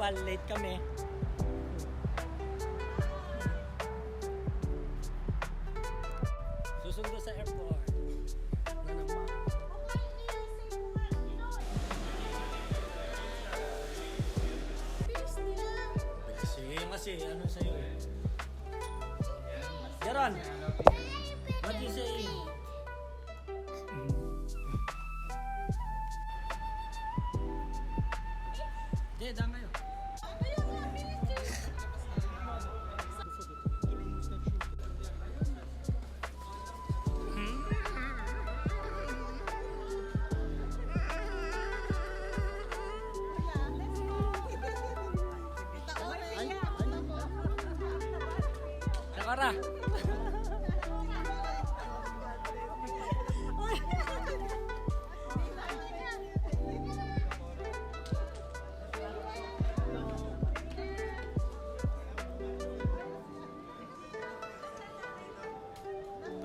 bawal, late kami. Susundo sa airport. Na naman. Sige kasi, ano sa'yo eh. Jaron, what you say? Hindi, daan kayo. Nakara.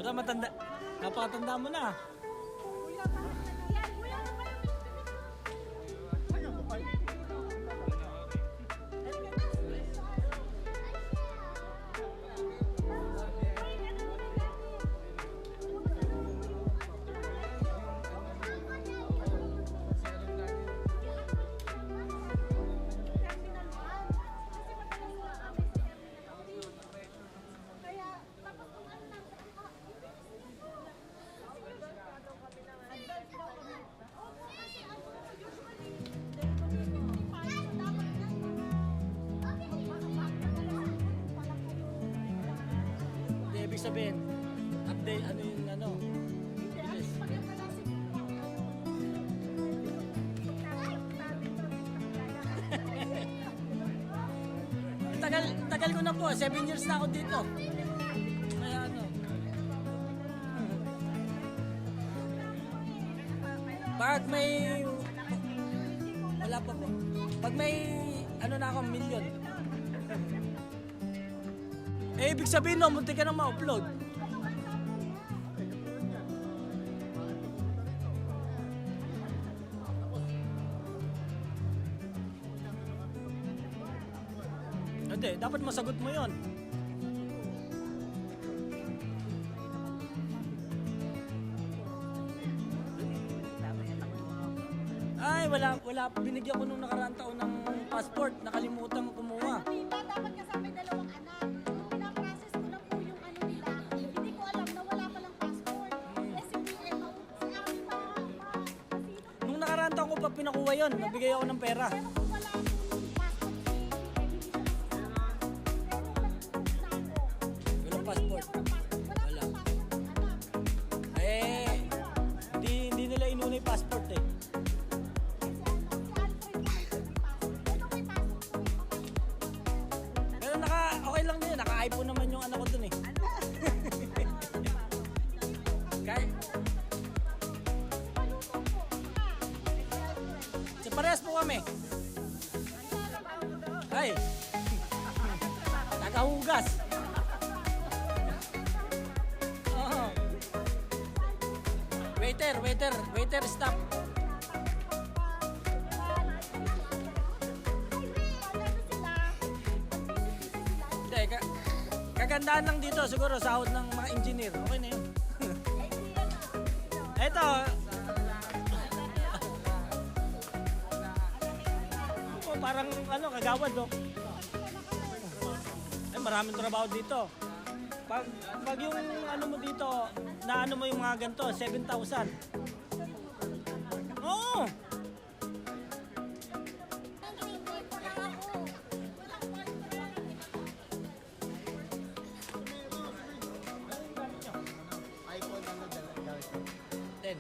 Basta matanda, napakatanda mo na. Ibig sabihin, update, ano yung ano? Bilis. tagal ko na po, 7 years na ako dito. Kaya ano. Pag may, wala pa po. Pag may, ano na ako, million. Eh, ibig sabihin no, munti ka nang ma-upload. Hindi, dapat masagot mo yon. Ay, wala. Binigyan ko nung nakaraang taon ng passport. Nakalimutan ko kumuha. Dapat kasama yung dalawang anak. Pinaprocess ko lang po yung ano nila. Hindi ko alam na wala palang passport. SBM, si Ami pa. Nung nakaraang taon ko pa pinakuha yon. Nabigay ako ng pera. Pero kung wala akong Walang passport. Wala. Eh, hindi nila inuna yung passport eh. Pero okay lang din. Naka-iPhone naman yung anak ko dun eh. Kaya. So, parehas po kami. Ay. Nakahugas. Oo. Waiter, stop. Hindi, kagandahan lang dito siguro sahod ng mga engineer. Okay na yun. Eto. Oh, parang ano, kagawad no. Eh, maraming trabaho dito. Pag yung ano mo dito, na ano mo yung mga ganito, 7,000. Oo. Then.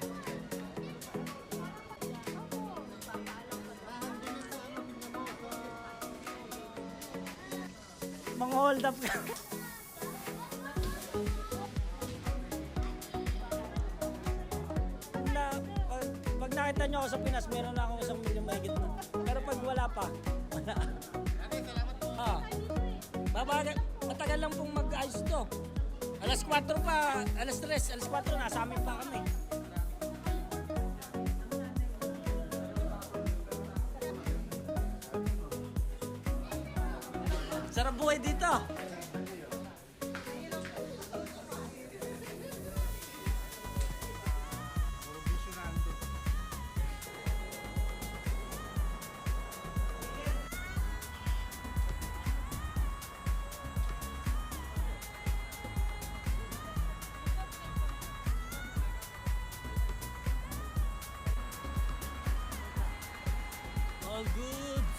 Mga hold up ka. Pag nakita nyo ako sa Pinas, meron na akong 1 milyon mahigit na. Pero pag wala pa, wala. Matagal lang pong mag-ayos to. Alas 4 pa, alas 3, alas 4, nasa amin pa kami. dito. All good.